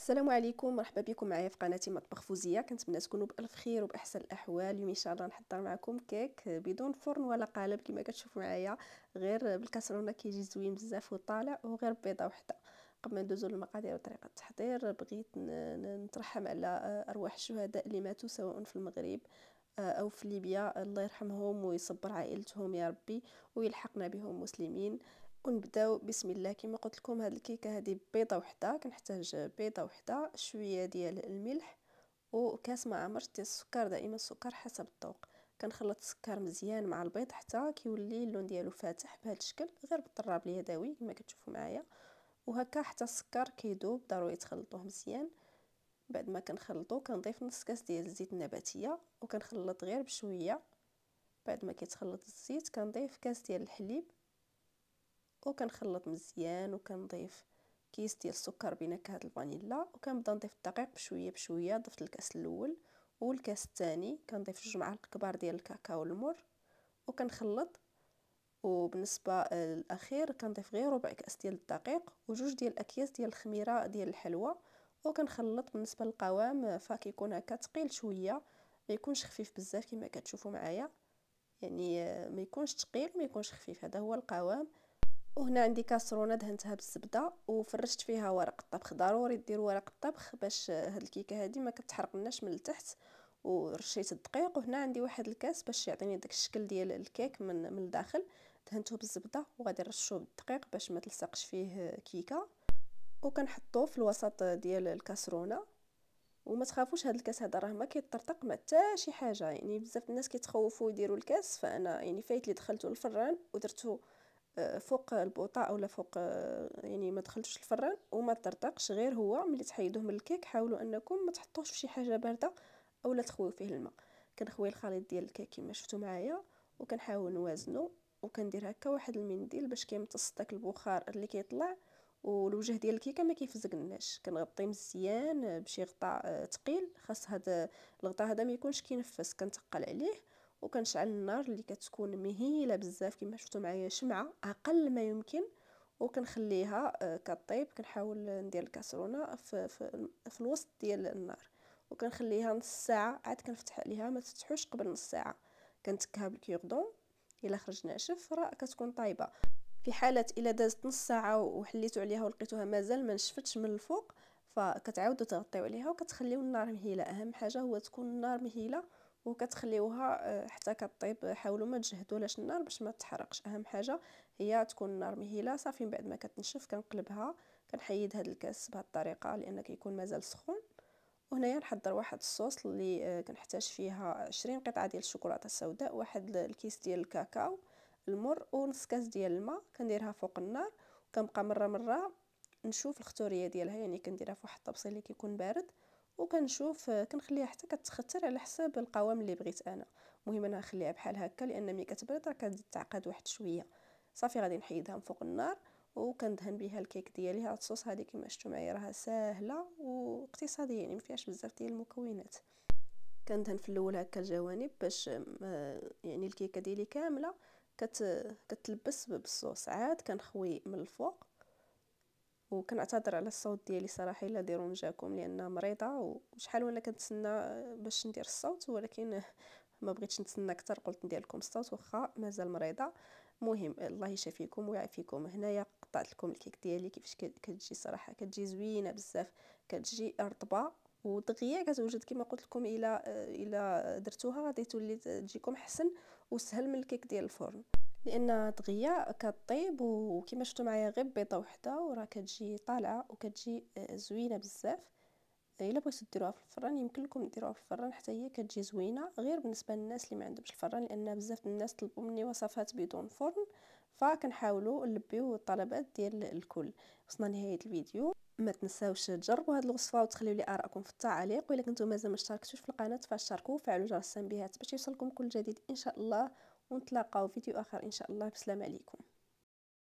السلام عليكم، مرحبا بكم معايا في قناتي مطبخ فوزيه. كنتمنى تكونوا بالف خير وباحسن الاحوال. اليوم ان شاء الله نحضر معكم كيك بدون فرن ولا قالب كما كتشوفوا معايا، غير بالكاسرونه كيجي زوين بزاف وطالع، وغير بيضه وحده. قبل ما ندوزو للمقادير وطريقه التحضير بغيت نترحم على ارواح الشهداء اللي ماتوا سواء في المغرب او في ليبيا. الله يرحمهم ويصبر عائلتهم يا ربي، ويلحقنا بهم مسلمين. ونبداو بسم الله. كما قلت لكم هاد الكيكه هذه بيضه وحده، كنحتاج بيضه وحده، شويه ديال الملح، وكاس ما عمرت ديال السكر. دائما السكر حسب الذوق. كنخلط السكر مزيان مع البيض حتى كيولي اللون ديالو فاتح بهذا الشكل، غير بالطراب اليدوي كما كتشوفوا معايا، وهكا حتى السكر كيذوب. ضروري تخلطوه مزيان. بعد ما كنخلطو كنضيف نص كاس ديال الزيت النباتيه، وكنخلط غير بشويه. بعد ما كيتخلط الزيت كنضيف كاس ديال الحليب، وكنخلط مزيان، وكنضيف كيس ديال السكر بنكهه الفانيلا، وكنبدا نضيف الدقيق بشويه بشويه. ضفت الكاس الاول والكاس الثاني، كنضيف 2 معالق كبار ديال الكاكاو المر وكنخلط. وبالنسبه للاخير كنضيف غير ربع كاس ديال الدقيق وجوج ديال الاكياس ديال الخميره ديال الحلوى، وكنخلط. بالنسبه للقوام فكيكون هكا ثقيل شويه، ما يكونش خفيف بزاف كما كتشوفوا معايا، يعني ما يكونش ثقيل ما يكونش خفيف، هذا هو القوام. وهنا عندي كاسرونه دهنتها بالزبده وفرشت فيها ورق الطبخ. ضروري ديروا ورق الطبخ باش هاد الكيكه هذه ما كتحرقناش من التحت. ورشيت الدقيق. وهنا عندي واحد الكاس باش يعطيني داك الشكل ديال الكيك من الداخل، دهنته بالزبده وغادي نرشوه بالدقيق باش ما تلصقش فيه كيكه. وكنحطوه في الوسط ديال الكاسرونه. وما تخافوش، هاد الكاس هذا راه ما كيطرطق ما حتى شي حاجه. يعني بزاف الناس كيتخوفوا يديروا الكاس، فانا يعني فايت لي دخلته للفران ودرته فوق البوطه اولا فوق، يعني ما دخلتوش الفران وما طرطقش. غير هو ملي تحيدوه من الكيك حاولوا انكم ما تحطوش في شي حاجه بارده اولا تخويو فيه الماء. كنخوي الخليط ديال الكيك كما شفتوا معايا، وكنحاول نوازنه، وكندير هكا واحد المنديل باش كيمتص داك البخار اللي كيطلع، والوجه ديال الكيكه ما كيفزقناش. كنغطيه مزيان بشي غطاء ثقيل. خاص هذا الغطاء هذا ما يكونش كينفس، كنتقل عليه. وكنشعل النار اللي كتكون مهيله بزاف كما شفتوا معايا، شمعه اقل ما يمكن، وكنخليها كطيب. كنحاول ندير الكاسرونه في الوسط ديال النار، وكنخليها نص ساعه. عاد كنفتح عليها، ما تفتحوش قبل نص ساعه. كنتكها بالكيردون. الا خرج ناشف راه كتكون طايبه. في حاله الا دازت نص ساعه وحليتوا عليها ولقيتوها مازال ما نشفتش من الفوق، فكتعاودوا تغطيو عليها وكتخليو النار مهيله. اهم حاجه هو تكون النار مهيله، وكتخليوها حتى كطيب. حاولوا ما تجهدولاش النار باش ما تحرقش. اهم حاجه هي تكون النار مهيله. صافي من بعد ما كتنشف كنقلبها. كنحيد هذا الكاس بهذه الطريقه لان كيكون مازال سخون. وهنايا نحضر واحد الصوص اللي كنحتاج فيها 20 قطعه ديال الشوكولاته السوداء، واحد الكيس ديال الكاكاو المر، ونص كاس ديال الماء. كنديرها فوق النار، وكنبقى مره نشوف الختوريه ديالها، يعني كنديرها في واحد الطبسيل اللي كيكون بارد، وكنشوف كنخليها حتى كتختر على حساب القوام اللي بغيت انا. المهم انا نخليها بحال هكا لان ملي كتبرد راه كتزيد تعقد واحد شويه. صافي غادي نحيدها من فوق النار، وكندهن بها الكيك ديالي. هاد الصوص هذه كما شفتوا معايا راها ساهله واقتصاديه، يعني ما فيهاش بزاف ديال المكونات. كندهن في الاول هكا الجوانب باش يعني الكيكه ديالي كامله كتلبس بالصوص. عاد كنخوي من الفوق. وكنعتذر على الصوت ديالي صراحه الا ديرونجاكم لان مريضه، وشحال وانا كنتسنى باش ندير الصوت، ولكن ما بغيتش نتسنى اكثر، قلت ندير لكم الصوت واخا مازال مريضه. المهم الله يشافيكم ويعافيكم. هنايا قطعت لكم الكيك ديالي كيفاش كتجي. صراحه كتجي زوينه بزاف، كتجي رطبه ودغيا كتوجد. كما قلت لكم الا درتوها غادي تولي تجيكم حسن وسهل من الكيك ديال الفرن، لان دغيا كطيب. وكما شفتوا معايا غير بيضه وحده وراه كتجي طالعه وكتجي زوينه بزاف. الا بغيتو ديروها في الفران يمكن لكم ديروها في الفران حتى هي كتجي زوينه، غير بالنسبه للناس اللي ما عندهمش الفران، لان بزاف الناس طلبوا مني وصفات بدون فرن، فكنحاولوا نلبيو الطلبات ديال الكل. وصلنا لنهايه الفيديو. ما تنساوش تجربوا هذه الوصفه وتخليوا لي ارائكم في التعاليق. والا كنتم مازال ما اشتركتوش في القناه فاشتركوا وفعلوا جرس التنبيهات باش يوصلكم كل جديد ان شاء الله. ونتلاقاو فيديو اخر ان شاء الله. بسلام عليكم.